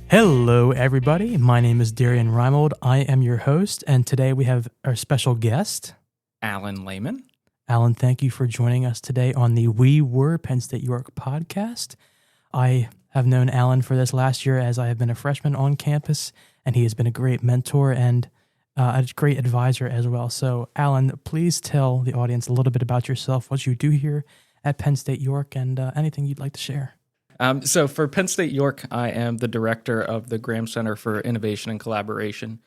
Hello, everybody. My name is Darian Reimold. I am your host, and today we have our special guest, Alan Lehman. Alan. Thank you for joining us today on the We Were Penn State York podcast. I have known Alan for this last year as I have been a freshman on campus, and he has been a great mentor and a great advisor as well. So, Alan, please tell the audience a little bit about yourself, what you do here at Penn State York, and anything you'd like to share. So for Penn State York, I am the director of the Graham Center for Innovation and Collaboration,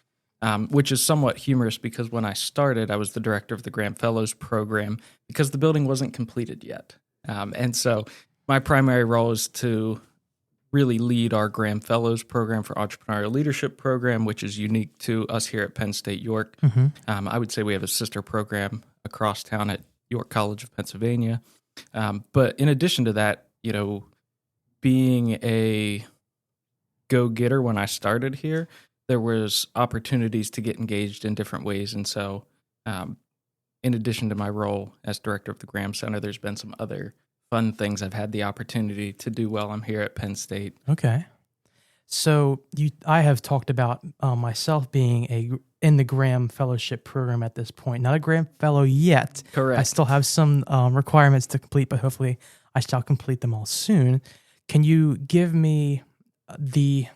which is somewhat humorous because when I started, I was the director of the Graham Fellows program because the building wasn't completed yet. And so my primary role is to really lead our Graham Fellows program for Entrepreneurial Leadership program, which is unique to us here at Penn State York. I would say we have a sister program across town at York College of Pennsylvania. But in addition to that, being a go-getter when I started here, there was opportunities to get engaged in different ways. And so in addition to my role as director of the Graham Center, there's been some other fun things I've had the opportunity to do while I'm here at Penn State. Okay. So I have talked about myself being in the Graham Fellowship program at this point. Not a Graham Fellow yet. Correct. I still have some requirements to complete, but hopefully I shall complete them all soon. Can you give me the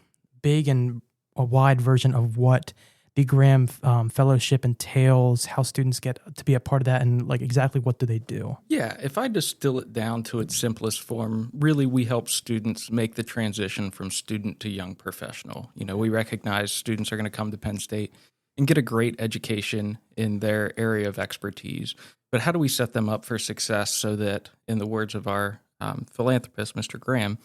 big and a wide version of what the Graham Fellowship entails, how students get to be a part of that, and exactly what do they do? Yeah, if I distill it down to its simplest form, really we help students make the transition from student to young professional. We recognize students are going to come to Penn State and get a great education in their area of expertise. But how do we set them up for success so that, in the words of our philanthropist, Mr. Graham,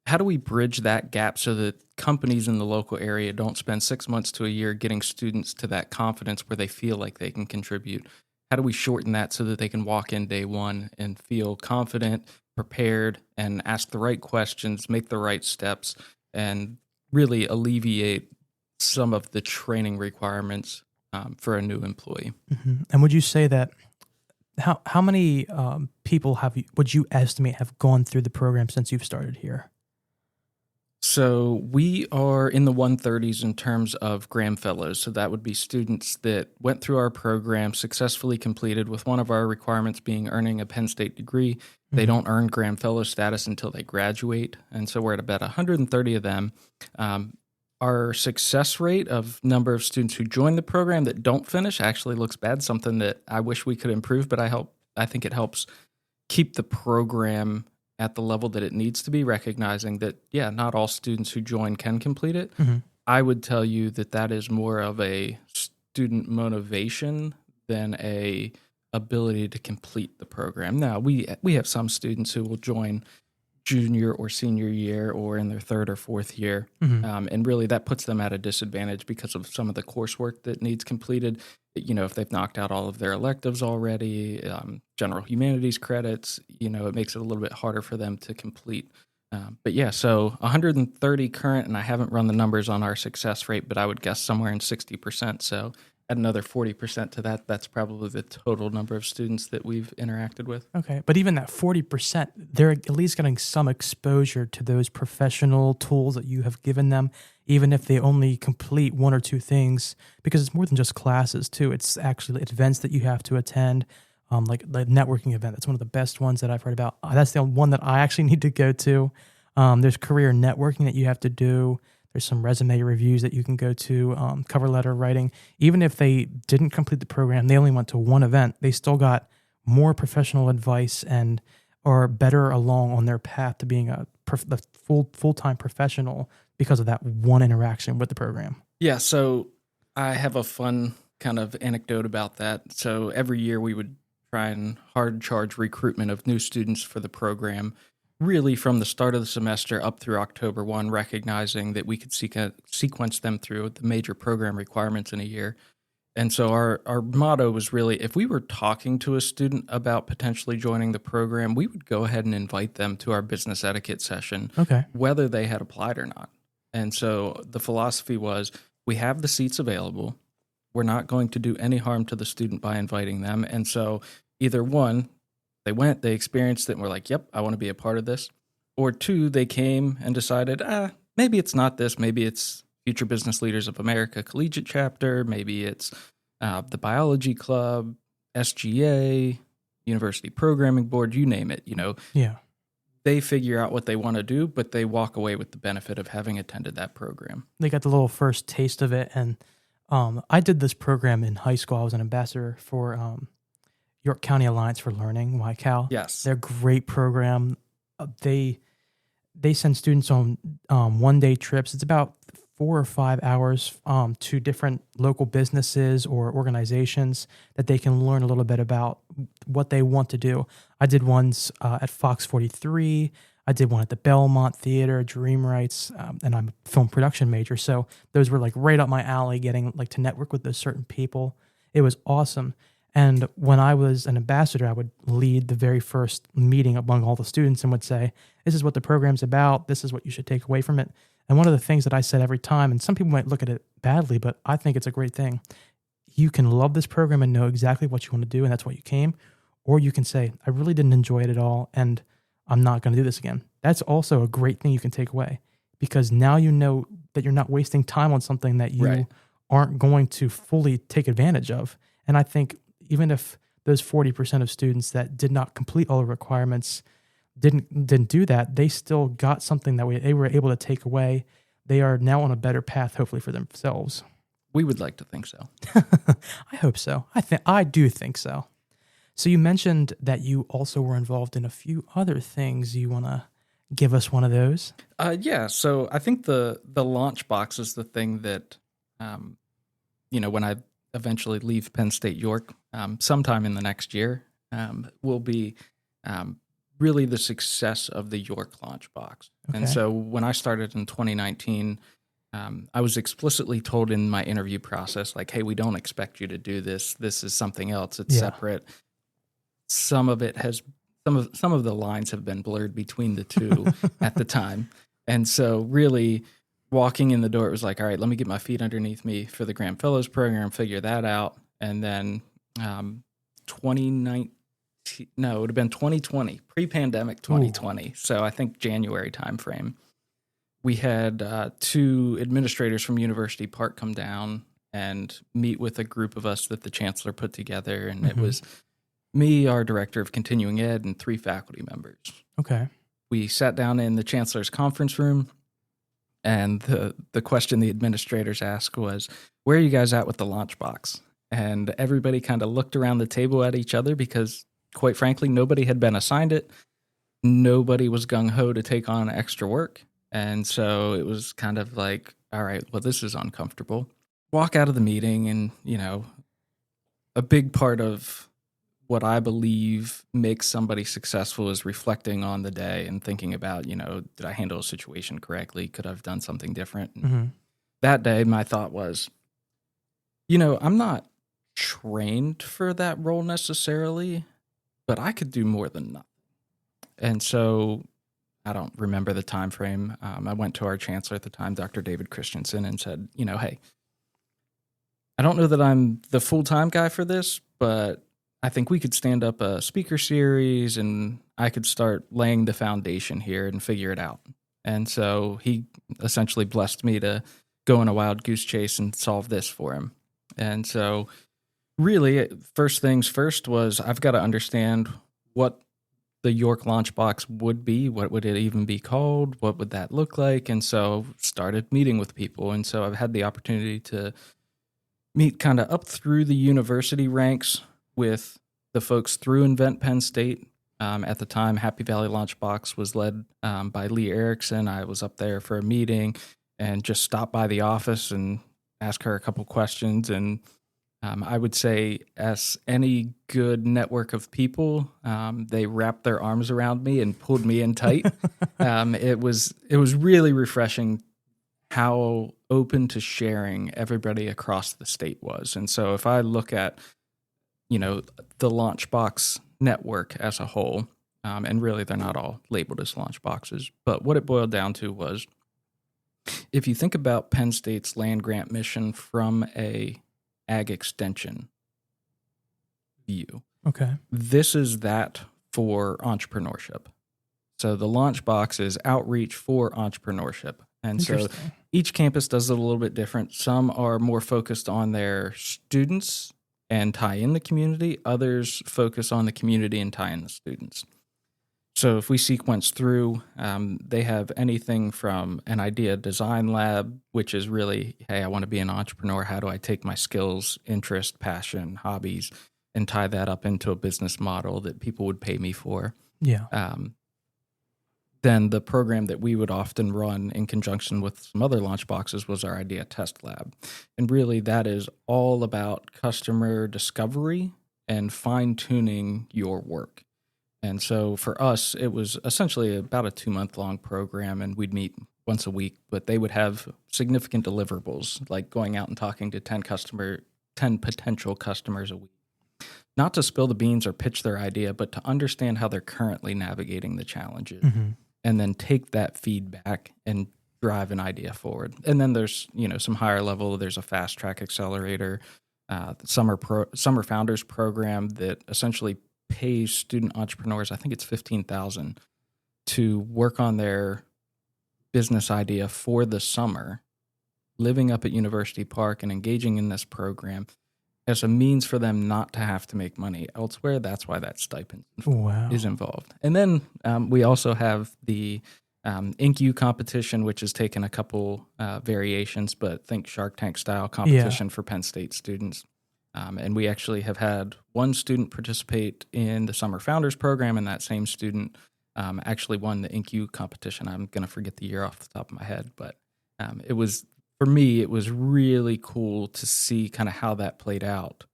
how do we bridge that gap so that companies in the local area don't spend 6 months to a year getting students to that confidence where they feel like they can contribute? How do we shorten that so that they can walk in day one and feel confident, prepared, and ask the right questions, make the right steps, and really alleviate some of the training requirements for a new employee? Mm-hmm. And would you say that how many people would you estimate have gone through the program since you've started here? So we are in the 130s in terms of Graham Fellows. So that would be students that went through our program, successfully completed, with one of our requirements being earning a Penn State degree. They don't earn Graham Fellow status until they graduate. And so we're at about 130 of them. Our success rate of number of students who join the program that don't finish actually looks bad, something that I wish we could improve, but I think it helps keep the program at the level that it needs to be, recognizing that, not all students who join can complete it. I would tell you that is more of a student motivation than a ability to complete the program. Now, we have some students who will join junior or senior year or in their third or fourth year. And really that puts them at a disadvantage because of some of the coursework that needs completed. If they've knocked out all of their electives already, general humanities credits, it makes it a little bit harder for them to complete. So 130 current, and I haven't run the numbers on our success rate, but I would guess somewhere in 60%. So add another 40% to that, that's probably the total number of students that we've interacted with. Okay, but even that 40%, they're at least getting some exposure to those professional tools that you have given them, even if they only complete one or two things, because it's more than just classes too. It's actually events that you have to attend, like the networking event. That's one of the best ones that I've heard about. That's the one that I actually need to go to. There's career networking that you have to do. There's some resume reviews that you can go to, cover letter writing. Even if they didn't complete the program, they only went to one event, they still got more professional advice and are better along on their path to being a full-time professional because of that one interaction with the program. Yeah, so I have a fun kind of anecdote about that. So every year we would try and hard charge recruitment of new students for the program, really from the start of the semester up through October 1, recognizing that we could sequence them through the major program requirements in a year. And so our motto was really, if we were talking to a student about potentially joining the program, we would go ahead and invite them to our business etiquette session, whether they had applied or not. And so the philosophy was, we have the seats available. We're not going to do any harm to the student by inviting them. And so either one, they went, they experienced it, and were like, yep, I want to be a part of this. Or two, they came and decided, maybe it's not this, maybe it's Future Business Leaders of America Collegiate Chapter, maybe it's the Biology Club, SGA, University Programming Board, you name it, Yeah. they figure out what they want to do, but they walk away with the benefit of having attended that program. They got the little first taste of it. And I did this program in high school. I was an ambassador for York County Alliance for Learning, YCAL. Yes. They're a great program. They send students on one-day trips. It's about 4 or 5 hours to different local businesses or organizations that they can learn a little bit about what they want to do. I did ones at Fox 43. I did one at the Belmont Theater, Dream Rights, and I'm a film production major. So those were like right up my alley, getting like to network with those certain people. It was awesome. And when I was an ambassador, I would lead the very first meeting among all the students and would say, this is what the program's about. This is what you should take away from it. And one of the things that I said every time, and some people might look at it badly, but I think it's a great thing. You can love this program and know exactly what you want to do, and that's why you came. Or you can say, I really didn't enjoy it at all, and I'm not going to do this again. That's also a great thing you can take away, because now you know that you're not wasting time on something that you aren't going to fully take advantage of. And I think even if those 40% of students that did not complete all the requirements didn't do that, they still got something that they were able to take away. They are now on a better path, hopefully, for themselves. We would like to think so. I hope so. I do think so. So you mentioned that you also were involved in a few other things. You want to give us one of those? Yeah. So I think the launch box is the thing that, when I eventually leave Penn State York, sometime in the next year, will be really the success of the York launch box. Okay. And so when I started in 2019, I was explicitly told in my interview process, like, hey, we don't expect you to do this. This is something else. It's separate. Some of it has some of the lines have been blurred between the two at the time. And so really walking in the door, it was like, all right, let me get my feet underneath me for the Graham Fellows program, figure that out. And then 2019, no, it would have been 2020, pre-pandemic 2020. Ooh. So I think January timeframe. We had 2 administrators from University Park come down and meet with a group of us that the chancellor put together. And it was me, our director of continuing ed, and 3 faculty members. Okay. We sat down in the chancellor's conference room, and the question the administrators asked was, where are you guys at with the launch box? And everybody kind of looked around the table at each other because, quite frankly, nobody had been assigned it. Nobody was gung-ho to take on extra work. And so it was kind of like, all right, well, this is uncomfortable. Walk out of the meeting, and, a big part of what I believe makes somebody successful is reflecting on the day and thinking about, did I handle a situation correctly? Could I have done something different? That day, my thought was, I'm not trained for that role necessarily, but I could do more than nothing. And so I don't remember the time frame. I went to our chancellor at the time, Dr. David Christensen, and said, hey, I don't know that I'm the full-time guy for this, but I think we could stand up a speaker series and I could start laying the foundation here and figure it out. And so he essentially blessed me to go on a wild goose chase and solve this for him. And so really, first things first was I've got to understand what the York launch box would be. What would it even be called? What would that look like? And so started meeting with people. And so I've had the opportunity to meet kind of up through the university ranks with the folks through Invent Penn State. At the time, Happy Valley Launchbox was led by Lee Erickson. I was up there for a meeting and just stopped by the office and asked her a couple questions. And I would say, as any good network of people, they wrapped their arms around me and pulled me in tight. It was really refreshing how open to sharing everybody across the state was. And so if I look at the Launchbox network as a whole, and really they're not all labeled as launch boxes, but what it boiled down to was, if you think about Penn State's land grant mission from a ag extension view, okay, this is that for entrepreneurship. So the launch box is outreach for entrepreneurship. And so Interesting. each campus does it a little bit different. Some are more focused on their students and tie in the community. Others focus on the community and tie in the students. So if we sequence through, they have anything from an idea design lab, which is really, hey, I want to be an entrepreneur. How do I take my skills, interest, passion, hobbies, and tie that up into a business model that people would pay me for? Yeah. Then the program that we would often run in conjunction with some other launch boxes was our idea test lab. And really that is all about customer discovery and fine-tuning your work. And so for us, it was essentially about a 2-month-long program, and we'd meet once a week, but they would have significant deliverables, like going out and talking to 10 potential customers a week. Not to spill the beans or pitch their idea, but to understand how they're currently navigating the challenges, and then take that feedback and drive an idea forward. And then there's, some higher level, there's a fast track accelerator, the summer founders program that essentially pays student entrepreneurs, I think it's $15,000, to work on their business idea for the summer, living up at University Park and engaging in this program as a means for them not to have to make money elsewhere. That's why that stipend is involved. And then we also have the INCU competition, which has taken a couple variations, but think Shark Tank style competition for Penn State students. And we actually have had one student participate in the Summer Founders program, and that same student actually won the INCU competition. I'm going to forget the year off the top of my head, but for me, it was really cool to see kind of how that played out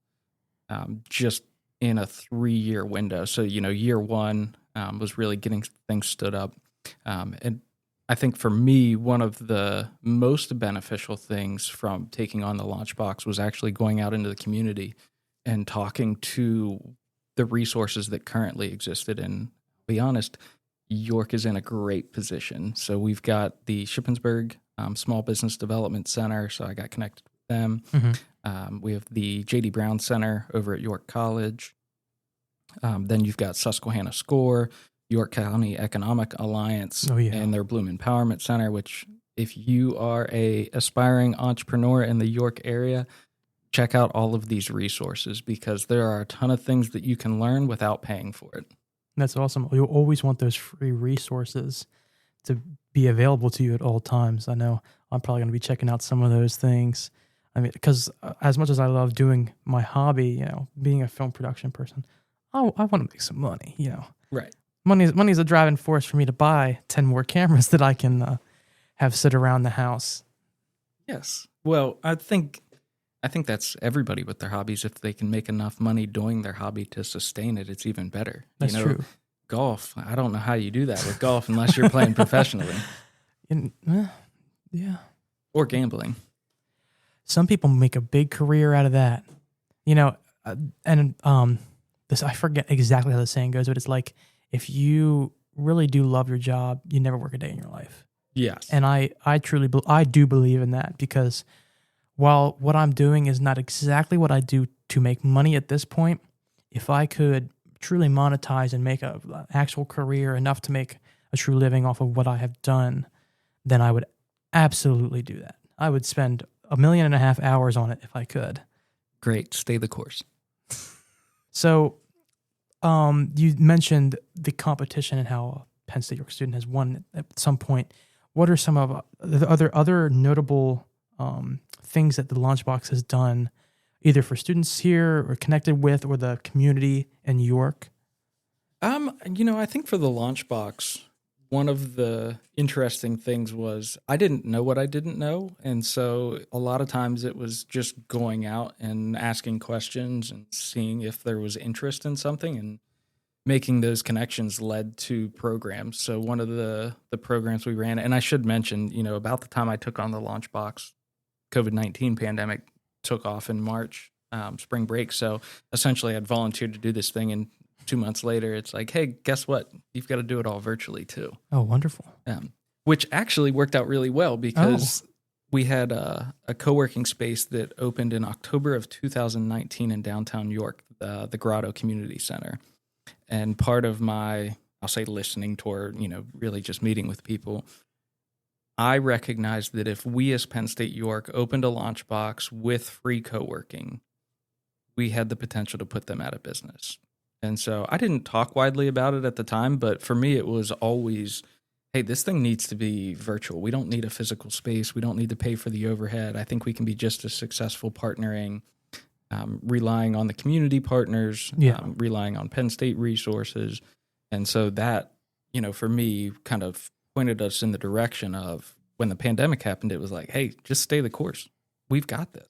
just in a 3-year window. So, year one was really getting things stood up. And I think for me, one of the most beneficial things from taking on the Launchbox was actually going out into the community and talking to the resources that currently existed. And to be honest, York is in a great position. So we've got the Shippensburg Small Business Development Center, so I got connected with them. We have the J.D. Brown Center over at York College. Then you've got Susquehanna SCORE, York County Economic Alliance, and their Bloom Empowerment Center, which if you are a aspiring entrepreneur in the York area, check out all of these resources because there are a ton of things that you can learn without paying for it. That's awesome. You always want those free resources to be available to you at all times. I know I'm probably going to be checking out some of those things. I mean, because as much as I love doing my hobby, being a film production person, I want to make some money, Right. Money's a driving force for me to buy 10 more cameras that I can have sit around the house. Yes. Well, I think that's everybody with their hobbies. If they can make enough money doing their hobby to sustain it, it's even better. That's true. Golf, I don't know how you do that with golf unless you're playing professionally. Yeah. Or gambling. Some people make a big career out of that. This, I forget exactly how the saying goes, but it's like, if you really do love your job, you never work a day in your life. Yes. And I do believe in that, because while what I'm doing is not exactly what I do to make money at this point, if I could truly monetize and make an actual career enough to make a true living off of what I have done, then I would absolutely do that. I would spend 1.5 million hours on it if I could. Great. Stay the course. So you mentioned the competition and how a Penn State York student has won at some point. What are some of the other notable things that the Launchbox has done, either for students here or connected with, or the community in York? I think for the Launchbox, one of the interesting things was I didn't know what I didn't know. And so a lot of times it was just going out and asking questions and seeing if there was interest in something, and making those connections led to programs. So one of the programs we ran, and I should mention, about the time I took on the Launchbox, COVID-19 pandemic took off in March, spring break. So essentially I'd volunteered to do this thing, and 2 months later, it's like, hey, guess what? You've got to do it all virtually too. Oh, wonderful. Which actually worked out really well, because we had a co-working space that opened in October of 2019 in downtown York, the Grotto Community Center. And part of my, I'll say, listening tour, really just meeting with people, I recognized that if we as Penn State York opened a launch box with free co-working, we had the potential to put them out of business. And so I didn't talk widely about it at the time, but for me, it was always, hey, this thing needs to be virtual. We don't need a physical space. We don't need to pay for the overhead. I think we can be just as successful partnering, relying on the community partners, relying on Penn State resources. And so that, for me, kind of pointed us in the direction of when the pandemic happened, it was like, hey, just stay the course. We've got this.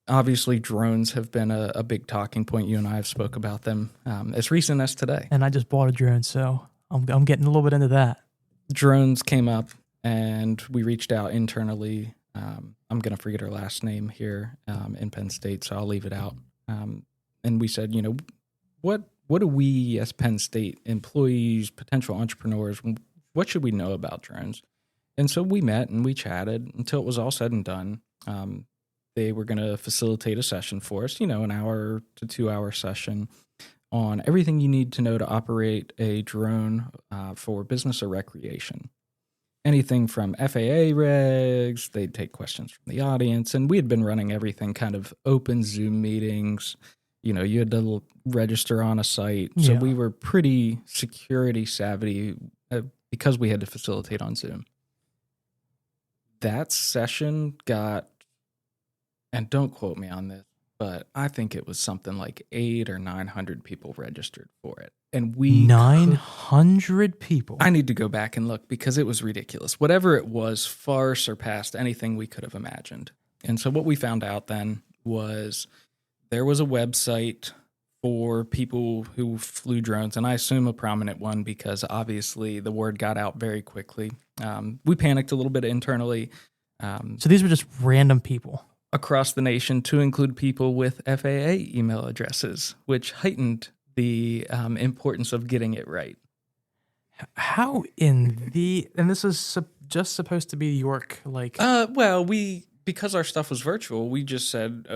Obviously, drones have been a big talking point. You and I have spoke about them as recent as today. And I just bought a drone, so I'm getting a little bit into that. Drones came up, and we reached out internally. I'm going to forget her last name here in Penn State, so I'll leave it out. And we said, what do we as Penn State employees, potential entrepreneurs, what should we know about drones? And so we met and we chatted until it was all said and done. They were going to facilitate a session for us, an hour to 2 hour session on everything you need to know to operate a drone for business or recreation. Anything from FAA regs, they'd take questions from the audience, and we had been running everything kind of open Zoom meetings. You had to register on a site. So we were pretty security savvy because we had to facilitate on Zoom. That session got, and don't quote me on this, but I think it was something like 800 or 900 people registered for it. And 900 people. I need to go back and look because it was ridiculous. Whatever it was far surpassed anything we could have imagined. And so what we found out then was there was a website for people who flew drones, and I assume a prominent one because obviously the word got out very quickly. We panicked a little bit internally. So these were just random people across the nation, to include people with FAA email addresses, which heightened the importance of getting it right. How and this is just supposed to be York, like? Well, because our stuff was virtual, we just said,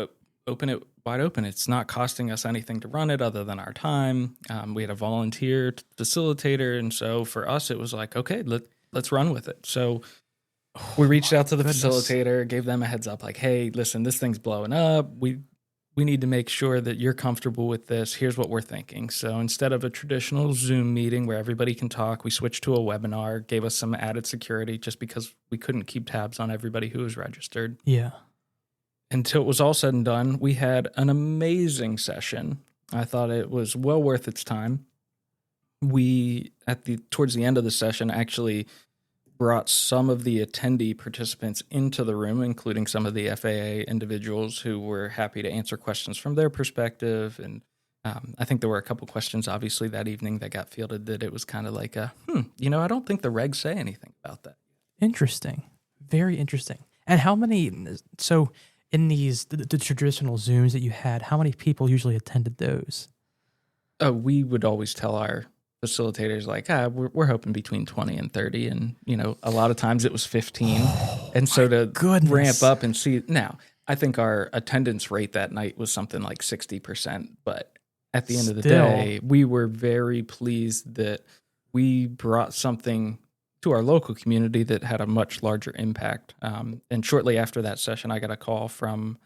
open it wide open. It's not costing us anything to run it other than our time. We had a volunteer facilitator. And so for us, it was like, okay, let's run with it. So we reached out to the facilitator, gave them a heads up, like, hey, listen, this thing's blowing up. We need to make sure that you're comfortable with this. Here's what we're thinking. So instead of a traditional Zoom meeting where everybody can talk, we switched to a webinar, gave us some added security just because we couldn't keep tabs on everybody who was registered. Yeah. Until it was all said and done, we had an amazing session. I thought it was well worth its time. We, towards the end of the session, actually brought some of the attendee participants into the room, including some of the FAA individuals who were happy to answer questions from their perspective. And I think there were a couple questions, obviously, that evening that got fielded that it was kind of like, I don't think the regs say anything about that. Interesting. Very interesting. And how many, so in the traditional Zooms that you had, how many people usually attended those? We would always tell our facilitators, like, we're hoping between 20 and 30. And, a lot of times it was 15. And so to ramp up and see, now, I think our attendance rate that night was something like 60%. But at the end of the day, we were very pleased that we brought something to our local community that had a much larger impact. And shortly after that session, I got a call from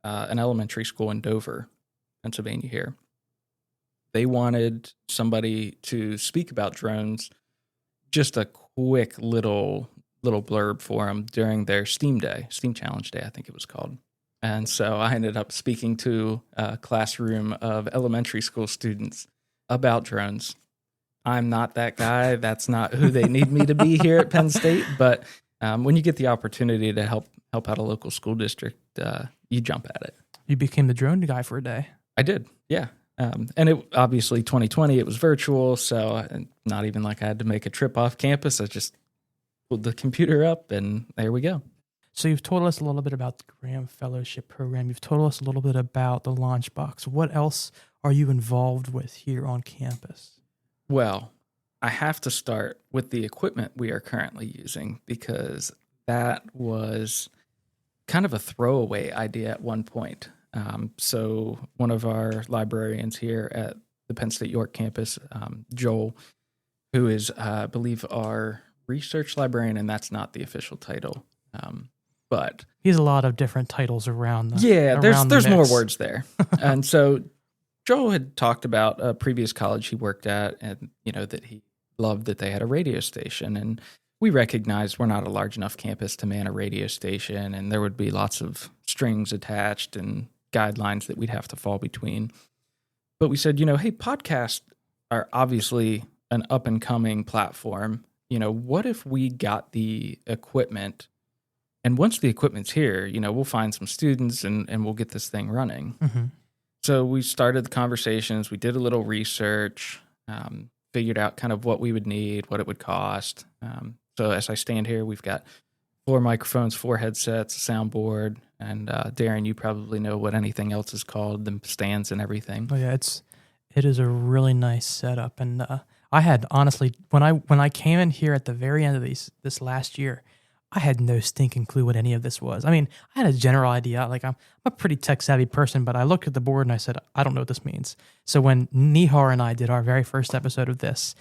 an elementary school in Dover, Pennsylvania here. They wanted somebody to speak about drones, just a quick little blurb for them during their STEAM Challenge Day, I think it was called. And so I ended up speaking to a classroom of elementary school students about drones. I'm not that guy. That's not who they need me to be here at Penn State. But when you get the opportunity to help out a local school district, you jump at it. You became the drone guy for a day. I did, yeah. And it obviously 2020, it was virtual, so not even like I had to make a trip off campus. I just pulled the computer up, and there we go. So you've told us a little bit about the Graham Fellowship Program. You've told us a little bit about the Launchbox. What else are you involved with here on campus? Well, I have to start with the equipment we are currently using because that was kind of a throwaway idea at one point. So one of our librarians here at the Penn State York campus, Joel, who is, I believe, our research librarian, and that's not the official title. But He has a lot of different titles around the yeah, around the there's more mix. words there. And so Joel had talked about a previous college he worked at, and that he loved that they had a radio station, and we recognized we're not a large enough campus to man a radio station, and there would be lots of strings attached and guidelines that we'd have to fall between. But we said, hey, podcasts are obviously an up and coming platform. What if we got the equipment, and once the equipment's here, we'll find some students and we'll get this thing running. Mm-hmm. So we started the conversations. We did a little research, figured out kind of what we would need, what it would cost. So as I stand here, we've got 4 microphones, 4 headsets, a soundboard, and Darren, you probably know what anything else is called, the stands and everything. Oh yeah, it is a really nice setup, and I had honestly when I came in here at the very end of this last year, I had no stinking clue what any of this was. I mean, I had a general idea. Like I'm a pretty tech savvy person, but I looked at the board and I said, I don't know what this means. So when Nihar and I did our very first episode of this,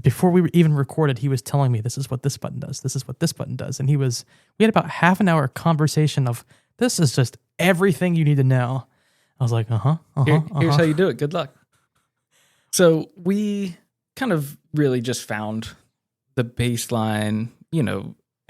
before we even recorded, he was telling me this is what this button does. This is what this button does. And we had about half an hour conversation of this is just everything you need to know. I was like, Here's how you do it. Good luck. So we kind of really just found the baseline,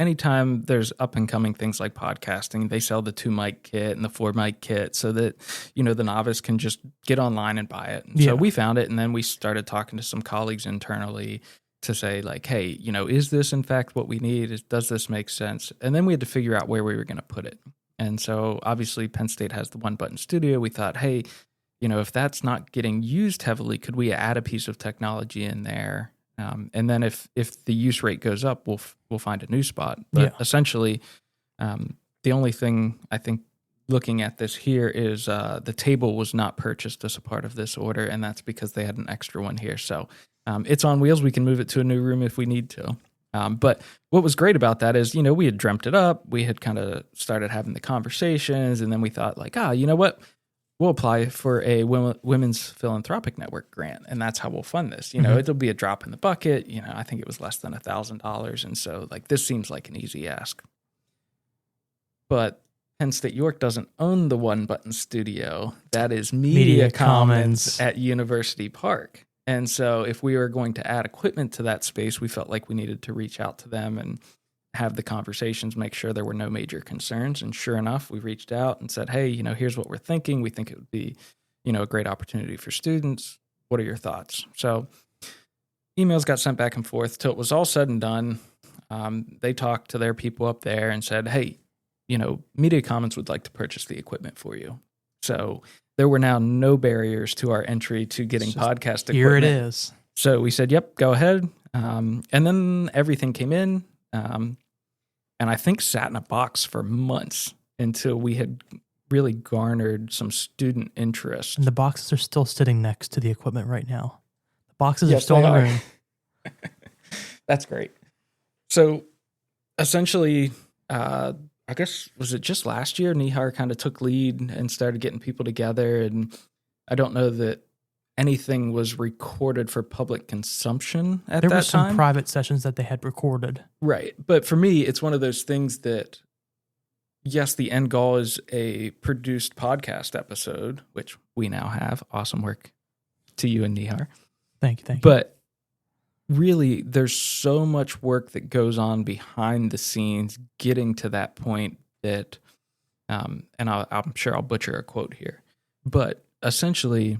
anytime there's up and coming things like podcasting, they sell the 2 mic kit and the 4 mic kit so that, the novice can just get online and buy it. And so we found it, and then we started talking to some colleagues internally to say like, hey, is this in fact what we need? Does this make sense? And then we had to figure out where we were going to put it. And so obviously Penn State has the One Button Studio. We thought, hey, if that's not getting used heavily, could we add a piece of technology in there? And then if the use rate goes up, we'll find a new spot. But essentially, the only thing I think looking at this here is the table was not purchased as a part of this order, and that's because they had an extra one here. So it's on wheels. We can move it to a new room if we need to. But what was great about that is, we had dreamt it up. We had kind of started having the conversations, and then we thought like, you know what? We'll apply for a Women's Philanthropic Network grant, and that's how we'll fund this. It'll be a drop in the bucket. I think it was less than $1,000. And so like this seems like an easy ask. But Penn State York doesn't own the One Button Studio. That is Media Commons at University Park. And so if we were going to add equipment to that space, we felt like we needed to reach out to them and have the conversations, make sure there were no major concerns. And sure enough, we reached out and said, hey, here's what we're thinking. We think it would be, a great opportunity for students. What are your thoughts? So emails got sent back and forth till it was all said and done. They talked to their people up there and said, hey, Media Commons would like to purchase the equipment for you. So there were now no barriers to our entry to getting podcast equipment. Here it is. So we said, yep, go ahead. And then everything came in. And I think sat in a box for months until we had really garnered some student interest. And the boxes are still sitting next to the equipment right now. The boxes are still in the room. That's great. So essentially, I guess, was it just last year, Nihar kind of took lead and started getting people together. And I don't know that anything was recorded for public consumption at that time. There were some private sessions that they had recorded. Right. But for me, it's one of those things that, yes, the end goal is a produced podcast episode, which we now have. Awesome work to you and Nihar. Thank you. But really, there's so much work that goes on behind the scenes getting to that point that, and I'm sure I'll butcher a quote here, but essentially,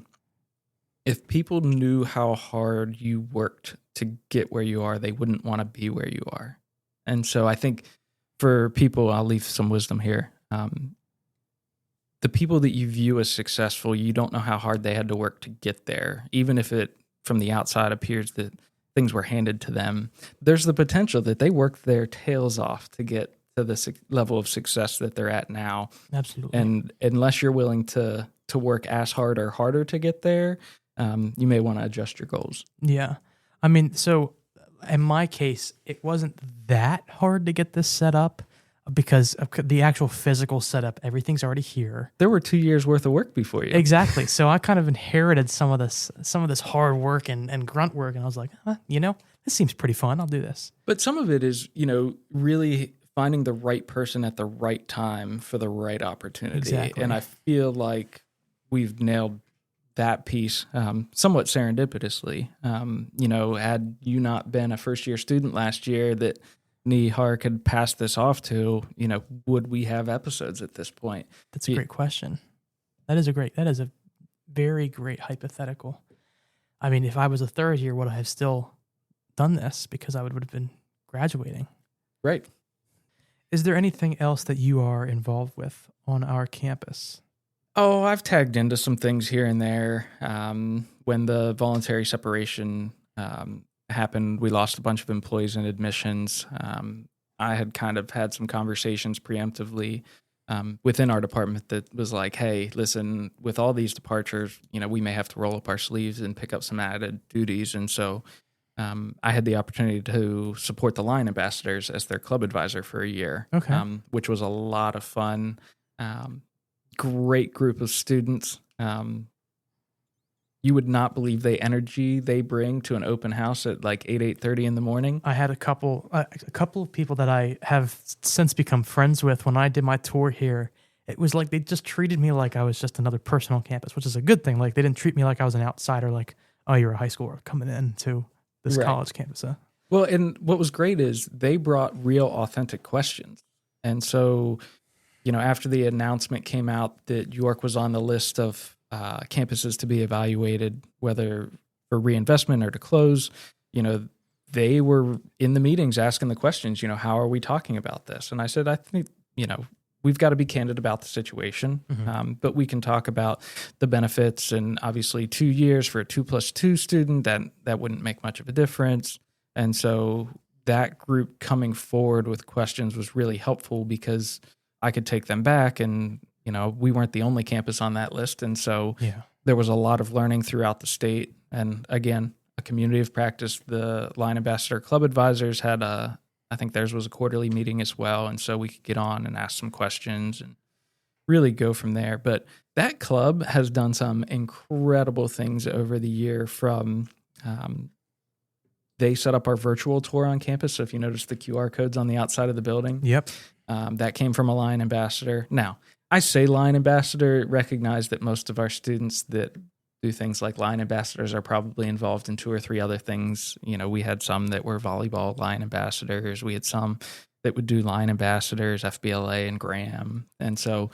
if people knew how hard you worked to get where you are, they wouldn't want to be where you are. And so I think for people, I'll leave some wisdom here. The people that you view as successful, you don't know how hard they had to work to get there. Even if it, from the outside, appears that things were handed to them, there's the potential that they worked their tails off to get to the level of success that they're at now. Absolutely. And unless you're willing to work as hard or harder to get there, you may want to adjust your goals. Yeah. I mean, so in my case, it wasn't that hard to get this set up because of the actual physical setup. Everything's already here. There were 2 years worth of work before you. Exactly. So I kind of inherited some of this hard work and grunt work. And I was like, this this seems pretty fun. I'll do this. But some of it is, really finding the right person at the right time for the right opportunity. Exactly. And I feel like we've nailed that piece somewhat serendipitously. Had you not been a first-year student last year that Nihar could pass this off to, would we have episodes at this point? That's a great question. That is a very great hypothetical. I mean, if I was a third year, would I have still done this? Because I would have been graduating. Right. Is there anything else that you are involved with on our campus? Oh, I've tagged into some things here and there. When the voluntary separation happened, we lost a bunch of employees in admissions. I had kind of had some conversations preemptively within our department that was like, hey, listen, with all these departures, we may have to roll up our sleeves and pick up some added duties. And so I had the opportunity to support the Lion Ambassadors as their club advisor for a year, which was a lot of fun. Great group of students. You would not believe the energy they bring to an open house at like 8:30 in the morning. I had a couple of people that I have since become friends with. When I did my tour here, it was like they just treated me like I was just another person on campus, which is a good thing. Like they didn't treat me like I was an outsider, like, oh, you're a high schooler coming into this college campus. Huh? Well, and what was great is they brought real authentic questions. And so, after the announcement came out that York was on the list of campuses to be evaluated, whether for reinvestment or to close, they were in the meetings asking the questions, how are we talking about this? And I said, I think, we've got to be candid about the situation, but we can talk about the benefits. And obviously 2 years for a 2+2 student, that wouldn't make much of a difference. And so that group coming forward with questions was really helpful because I could take them back and, we weren't the only campus on that list. And so there was a lot of learning throughout the state. And again, a community of practice. The Lion Ambassador Club Advisors had I think theirs was a quarterly meeting as well. And so we could get on and ask some questions and really go from there. But that club has done some incredible things over the year from they set up our virtual tour on campus. So if you notice the QR codes on the outside of the building, that came from a Lion Ambassador. Now, I say Lion Ambassador, recognize that most of our students that do things like Lion Ambassadors are probably involved in 2 or 3 other things. We had some that were volleyball Lion Ambassadors. We had some that would do Lion Ambassadors, FBLA, and Graham. And so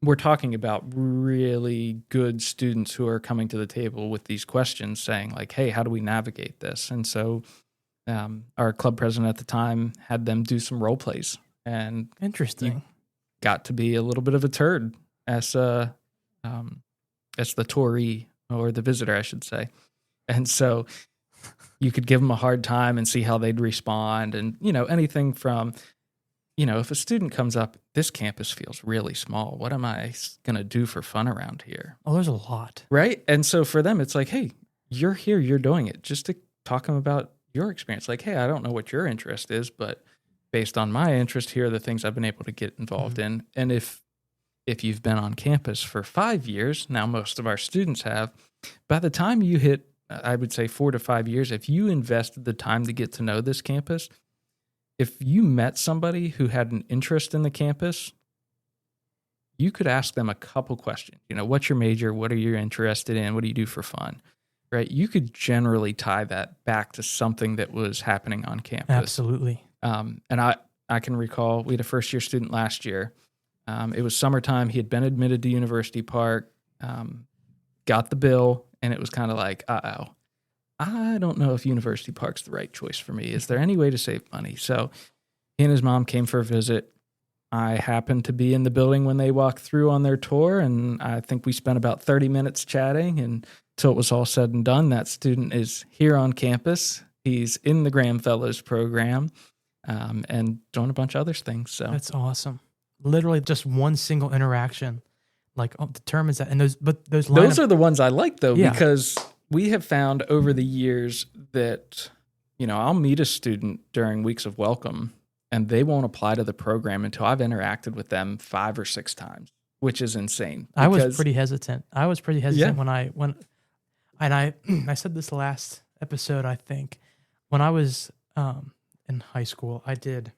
we're talking about really good students who are coming to the table with these questions saying like, hey, how do we navigate this? And so our club president at the time had them do some role plays. And interesting. Got to be a little bit of a turd as the touree or the visitor, I should say. And so you could give them a hard time and see how they'd respond. And, anything from, if a student comes up, this campus feels really small. What am I going to do for fun around here? Oh, there's a lot. Right. And so for them, it's like, hey, you're here, you're doing it. Just to talk to them about your experience. Like, hey, I don't know what your interest is, but based on my interest, here are the things I've been able to get involved in. And if you've been on campus for 5 years, now most of our students have, by the time you hit, I would say 4 to 5 years, if you invested the time to get to know this campus, if you met somebody who had an interest in the campus, you could ask them a couple questions. What's your major? What are you interested in? What do you do for fun? Right? You could generally tie that back to something that was happening on campus. Absolutely. And I can recall we had a first-year student last year. It was summertime. He had been admitted to University Park, got the bill, and it was kind of like, uh-oh, I don't know if University Park's the right choice for me. Is there any way to save money? So he and his mom came for a visit. I happened to be in the building when they walked through on their tour, and I think we spent about 30 minutes chatting, and until it was all said and done, that student is here on campus. He's in the Graham Fellows program. And doing a bunch of other things. So that's awesome. Literally just one single interaction determines that. And those are the ones I like though, because we have found over the years that, I'll meet a student during weeks of welcome and they won't apply to the program until I've interacted with them 5 or 6 times, which is insane. I was pretty hesitant. when I said this last episode, I think. when I was in high school, I did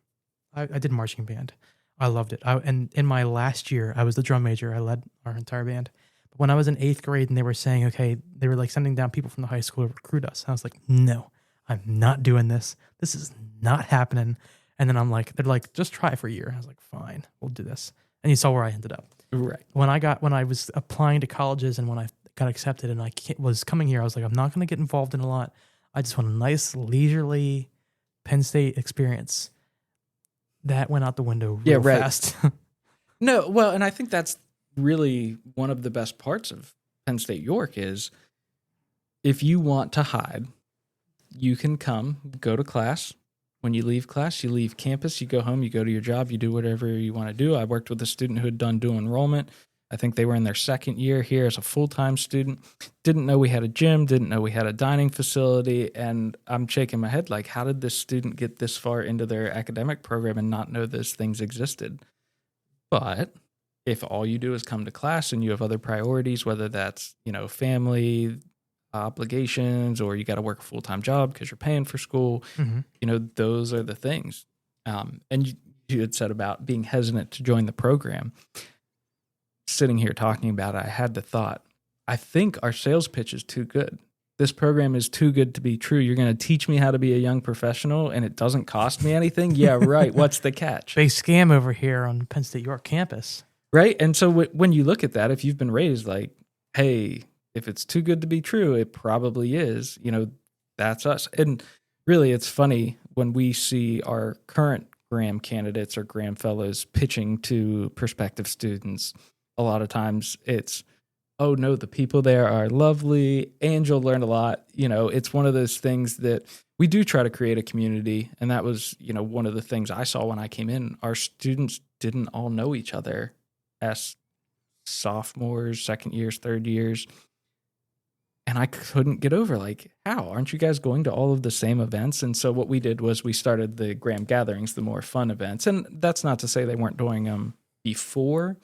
marching band. I loved it. And in my last year, I was the drum major. I led our entire band. But when I was in 8th grade and they were saying, okay, they were like sending down people from the high school to recruit us. I was like, no, I'm not doing this. This is not happening. And then they're like, just try it for a year. I was like, fine, we'll do this. And you saw where I ended up. Right. When I was applying to colleges and when I got accepted and was coming here, I was like, I'm not going to get involved in a lot. I just want a nice, leisurely Penn State experience. That went out the window real fast. No, well, and I think that's really one of the best parts of Penn State York is if you want to hide, you can come, go to class. When you leave class, you leave campus, you go home, you go to your job, you do whatever you want to do. I worked with a student who had done dual enrollment. I think they were in their 2nd year here as a full-time student. Didn't know we had a gym, didn't know we had a dining facility, and I'm shaking my head like, how did this student get this far into their academic program and not know those things existed? But if all you do is come to class and you have other priorities, whether that's, family obligations or you got to work a full-time job because you're paying for school, those are the things. And you had said about being hesitant to join the program. Sitting here talking about it, I had the thought, I think our sales pitch is too good. This program is too good to be true. You're going to teach me how to be a young professional and it doesn't cost me anything? Yeah, right. What's the catch? Big scam over here on Penn State York campus. Right. And so when you look at that, if you've been raised like, hey, if it's too good to be true, it probably is, that's us. And really, it's funny when we see our current Graham candidates or Graham fellows pitching to prospective students. A lot of times it's, oh no, the people there are lovely and you'll learn a lot. It's one of those things that we do try to create a community. And that was, one of the things I saw when I came in. Our students didn't all know each other as sophomores, 2nd years, 3rd years. And I couldn't get over how? Aren't you guys going to all of the same events? And so what we did was we started the Graham Gatherings, the more fun events. And that's not to say they weren't doing them before.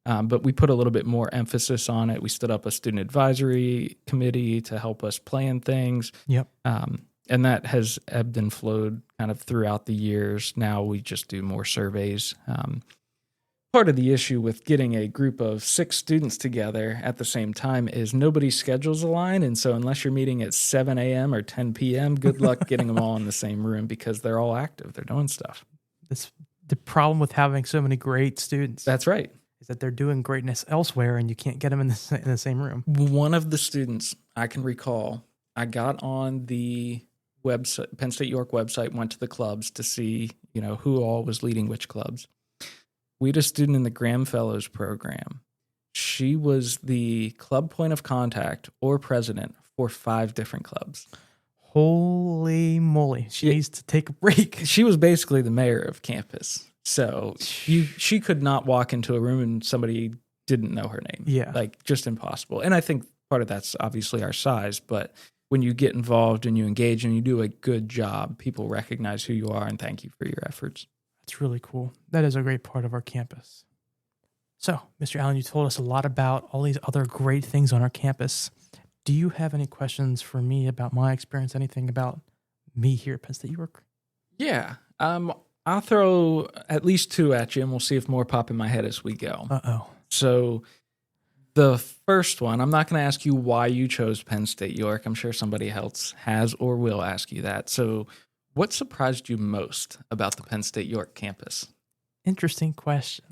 But we put a little bit more emphasis on it. We stood up a student advisory committee to help us plan things. Yep. And that has ebbed and flowed kind of throughout the years. Now we just do more surveys. Part of the issue with getting a group of 6 students together at the same time is nobody's schedules align. And so unless you're meeting at 7 a.m. or 10 p.m., good luck getting them all in the same room because they're all active. They're doing stuff. That's the problem with having so many great students. That's right. Is that they're doing greatness elsewhere and you can't get them in the same room. One of the students I can recall, I got on the website, Penn State York website, went to the clubs to see, who all was leading which clubs. We had a student in the Graham Fellows program. She was the club point of contact or president for 5 different clubs. Holy moly. She needs to take a break. She was basically the mayor of campus. So she could not walk into a room and somebody didn't know her name. Yeah. Just impossible. And I think part of that's obviously our size, but when you get involved and you engage and you do a good job, people recognize who you are and thank you for your efforts. That's really cool. That is a great part of our campus. So, Mr. Allen, you told us a lot about all these other great things on our campus. Do you have any questions for me about my experience, anything about me here at Penn State York? Yeah. I'll throw at least 2 at you, and we'll see if more pop in my head as we go. Uh-oh. So the first one, I'm not going to ask you why you chose Penn State York. I'm sure somebody else has or will ask you that. So what surprised you most about the Penn State York campus? Interesting question.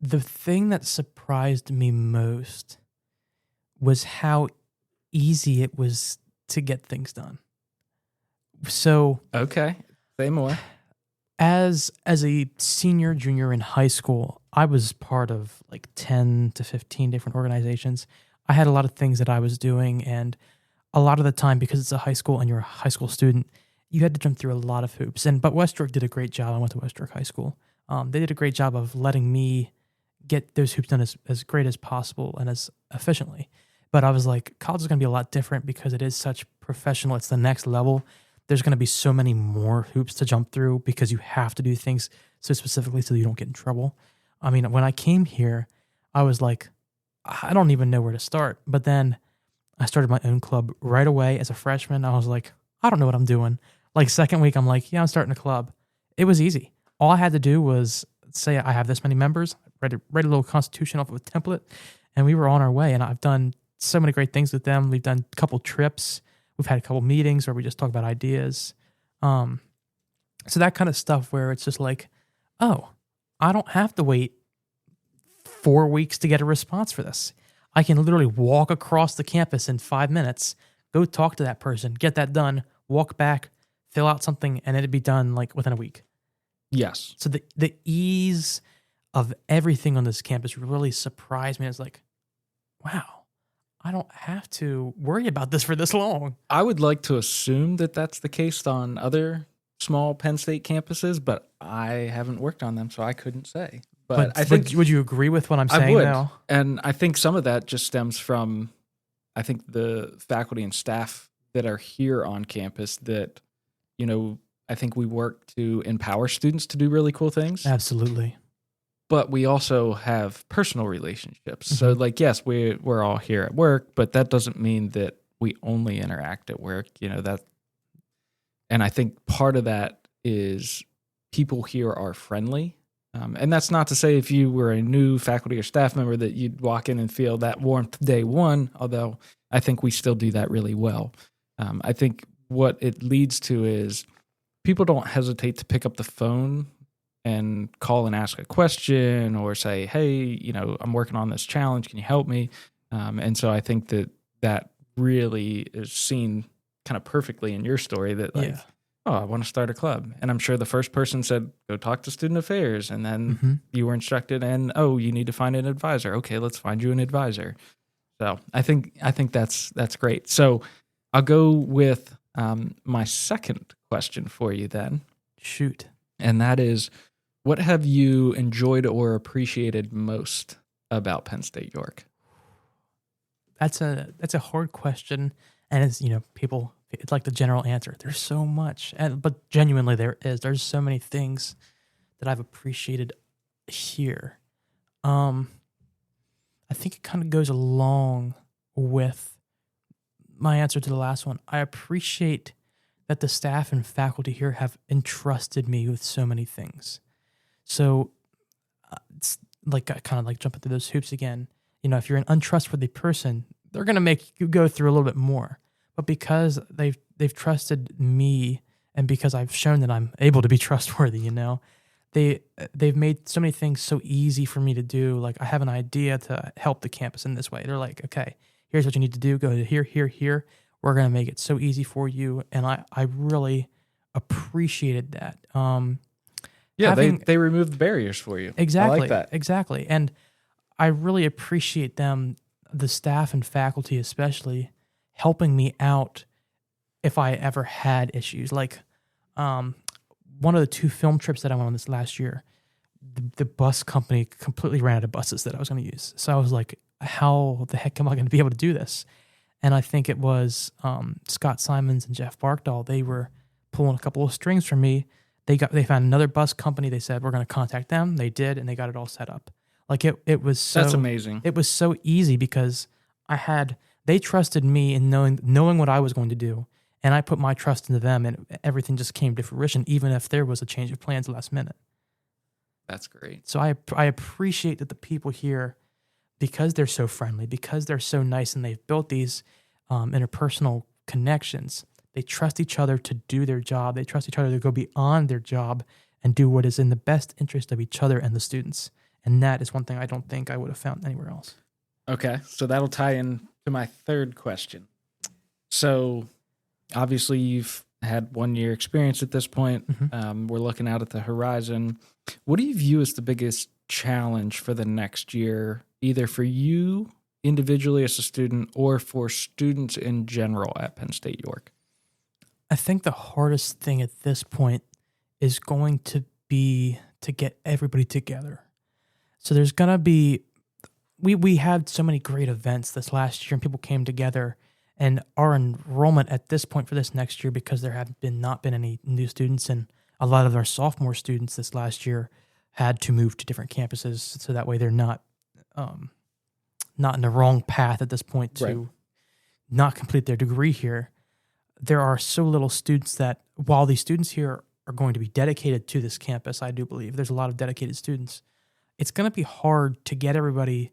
The thing that surprised me most was how easy it was to get things done. So okay, say more. As a senior, junior in high school, I was part of 10 to 15 different organizations. I had a lot of things that I was doing, and a lot of the time, because it's a high school and you're a high school student, you had to jump through a lot of hoops. But Westbrook did a great job. I went to Westbrook High School. They did a great job of letting me get those hoops done as great as possible and as efficiently. But I was like, college is going to be a lot different because it is such professional. It's the next level. There's going to be so many more hoops to jump through because you have to do things so specifically so you don't get in trouble. I mean, when I came here, I was like, I don't even know where to start. But then I started my own club right away as a freshman. I was like, I don't know what I'm doing. Like second week, I'm like, yeah, I'm starting a club. It was easy. All I had to do was say I have this many members, write a little constitution off of a template, and we were on our way. And I've done so many great things with them. We've done a couple trips. We've had a couple meetings where we just talk about ideas. So that kind of stuff where it's just like, oh, I don't have to wait 4 weeks to get a response for this. I can literally walk across the campus in 5 minutes, go talk to that person, get that done, walk back, fill out something, and it'd be done like within a week. Yes. So the ease of everything on this campus really surprised me. It's like, wow, I don't have to worry about this for this long. I would like to assume that that's the case on other small Penn State campuses, but I haven't worked on them, so I couldn't say. But I think would you agree with what I'm saying I would. now? And I think some of that just stems from, I think, the faculty and staff that are here on campus that, you know, I think we work to empower students to do really cool things. Absolutely. But we also have personal relationships. So, like, yes, we're all here at work, but that doesn't mean that we only interact at work. You know, that. And I think part of that is people here are friendly. And that's not to say if you were a new faculty or staff member that you'd walk in and feel that warmth day one, although I think we still do that really well. I think what it leads to is people don't hesitate to pick up the phone and call and ask a question or say, hey, you know, I'm working on this challenge. Can you help me? And so I think that really is seen kind of perfectly in your story that like, oh, I want to start a club. And I'm sure the first person said, go talk to student affairs. And then you were instructed and, oh, you need to find an advisor. Okay, let's find you an advisor. So I think that's great. So I'll go with my second question for you then. Shoot. And that is, what have you enjoyed or appreciated most about Penn State York? That's a hard question. And it's, you know, people, it's like the general answer. There's so much, but genuinely there's so many things that I've appreciated here. I think it kind of goes along with my answer to the last one. I appreciate that the staff and faculty here have entrusted me with so many things. So it's like I kind of like jumping through those hoops again. You know, if you're an untrustworthy person, they're going to make you go through a little bit more. But because they've trusted me and because I've shown that I'm able to be trustworthy, you know, they've made so many things so easy for me to do. Like I have an idea to help the campus in this way. They're like, okay, here's what you need to do. Go to here, here, here. We're going to make it so easy for you. And I really appreciated that. Yeah, they removed the barriers for you. Exactly. I like that. Exactly. And I really appreciate them, the staff and faculty especially, helping me out if I ever had issues. Like one of the 2 film trips that I went on this last year, the bus company completely ran out of buses that I was going to use. So I was like, how the heck am I going to be able to do this? And I think it was Scott Simons and Jeff Barkdahl. They were pulling a couple of strings for me. They found another bus company. They said, we're going to contact them. They did, and they got it all set up. Like it was so... That's amazing. It was so easy because they trusted me in knowing what I was going to do, and I put my trust into them, and everything just came to fruition, even if there was a change of plans last minute. That's great. So I appreciate that the people here, because they're so friendly, because they're so nice, and they've built these interpersonal connections, they trust each other to do their job. They trust each other to go beyond their job and do what is in the best interest of each other and the students. And that is one thing I don't think I would have found anywhere else. Okay, so that'll tie in to my third question. So obviously you've had 1 year experience at this point. We're looking out at the horizon. What do you view as the biggest challenge for the next year, either for you individually as a student or for students in general at Penn State York? I think the hardest thing at this point is going to be to get everybody together. So there's going to be, we had so many great events this last year and people came together, and our enrollment at this point for this next year, because there have not been any new students, and a lot of our sophomore students this last year had to move to different campuses. So that way they're not in the wrong path at this point to not complete their degree here, there are so little students that while these students here are going to be dedicated to this campus, I do believe there's a lot of dedicated students, it's going to be hard to get everybody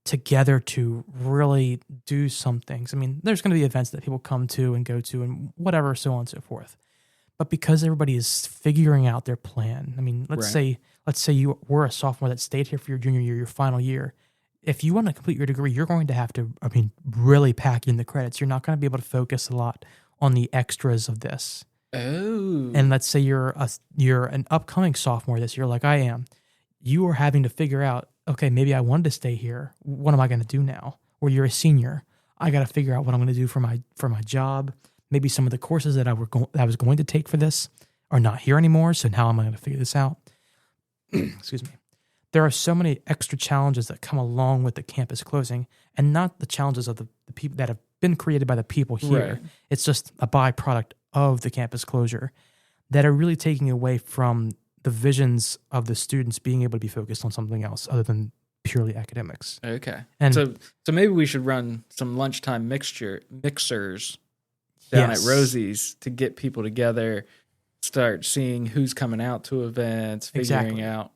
together to really do some things. I mean, there's going to be events that people come to and go to and whatever, so on and so forth. But because everybody is figuring out their plan, I mean, let's say you were a sophomore that stayed here for your junior year, your final year. If you want to complete your degree, you're going to have to, really pack in the credits. You're not going to be able to focus a lot on the extras of this. Oh. And let's say you're an upcoming sophomore this year, like I am. You are having to figure out, okay, maybe I wanted to stay here. What am I going to do now? Or you're a senior. I got to figure out what I'm going to do for my job. Maybe some of the courses that I was going to take for this are not here anymore. So now I'm going to figure this out. Excuse me. There are so many extra challenges that come along with the campus closing, and not the challenges of the people that have been created by the people here. Right. It's just a byproduct of the campus closure that are really taking away from the visions of the students being able to be focused on something else other than purely academics. Okay. And so maybe we should run some lunchtime mixers down at Rosie's to get people together, start seeing who's coming out to events, figuring out.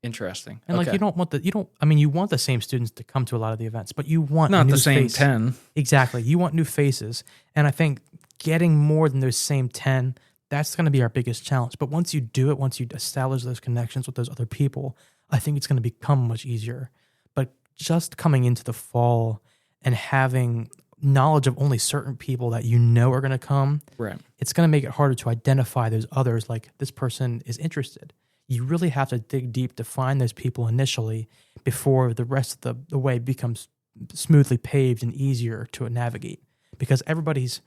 Interesting. And okay. You want the same students to come to a lot of the events, but you want not new the same faces. 10. Exactly. You want new faces. And I think getting more than those same 10, that's going to be our biggest challenge. But once you do it, once you establish those connections with those other people, I think it's going to become much easier. But just coming into the fall and having knowledge of only certain people that you know are going to come, right, it's going to make it harder to identify those others, like this person is interested. You really have to dig deep to find those people initially before the rest of the way becomes smoothly paved and easier to navigate, because everybody's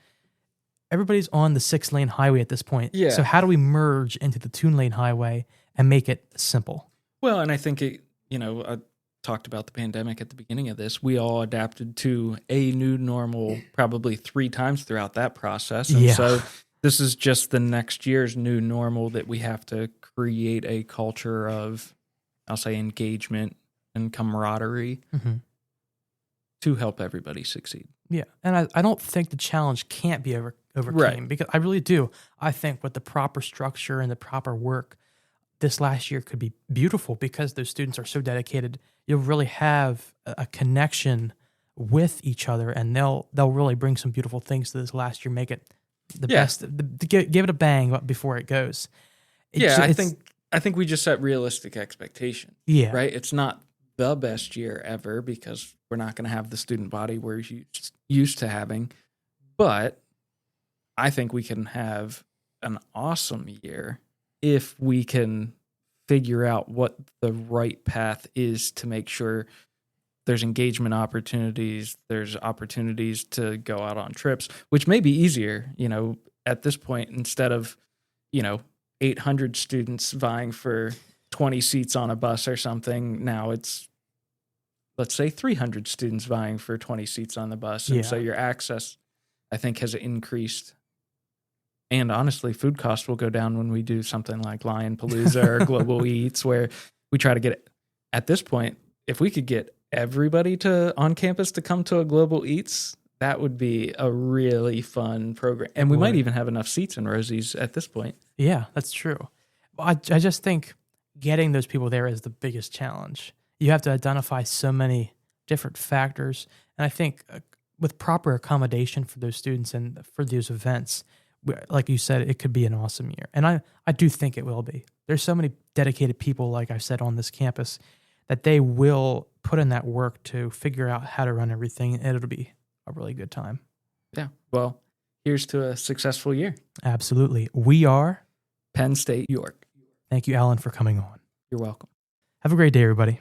on the 6-lane highway at this point. Yeah. So how do we merge into the 2-lane highway and make it simple? Well, and I think I talked about the pandemic at the beginning of this. We all adapted to a new normal probably 3 times throughout that process. And so this is just the next year's new normal that we have to create a culture of, I'll say, engagement and camaraderie to help everybody succeed. Yeah. And I don't think the challenge can't be overcame, because I really do. I think with the proper structure and the proper work, this last year could be beautiful because those students are so dedicated. You'll really have a connection with each other, and they'll really bring some beautiful things to this last year, make it the best, give it a bang before it goes. I think we just set realistic expectations. Yeah. Right? It's not the best year ever because we're not going to have the student body we're used to having, but I think we can have an awesome year if we can figure out what the right path is to make sure there's engagement opportunities, there's opportunities to go out on trips, which may be easier, at this point, instead of, 800 students vying for 20 seats on a bus or something. Now it's, let's say, 300 students vying for 20 seats on the bus. And so your access, I think, has increased. And honestly, food costs will go down when we do something like Lion Palooza or Global Eats, where we try to get, at this point, if we could get everybody on campus to come to a Global Eats, that would be a really fun program. And we might even have enough seats in Rosie's at this point. Yeah, that's true. I just think getting those people there is the biggest challenge. You have to identify so many different factors. And I think with proper accommodation for those students and for those events, like you said, it could be an awesome year. And I do think it will be. There's so many dedicated people, like I've said, on this campus that they will put in that work to figure out how to run everything, and it'll be a really good time. Yeah. Well, here's to a successful year. Absolutely. We are Penn State, York. Thank you, Alan, for coming on. You're welcome. Have a great day, everybody.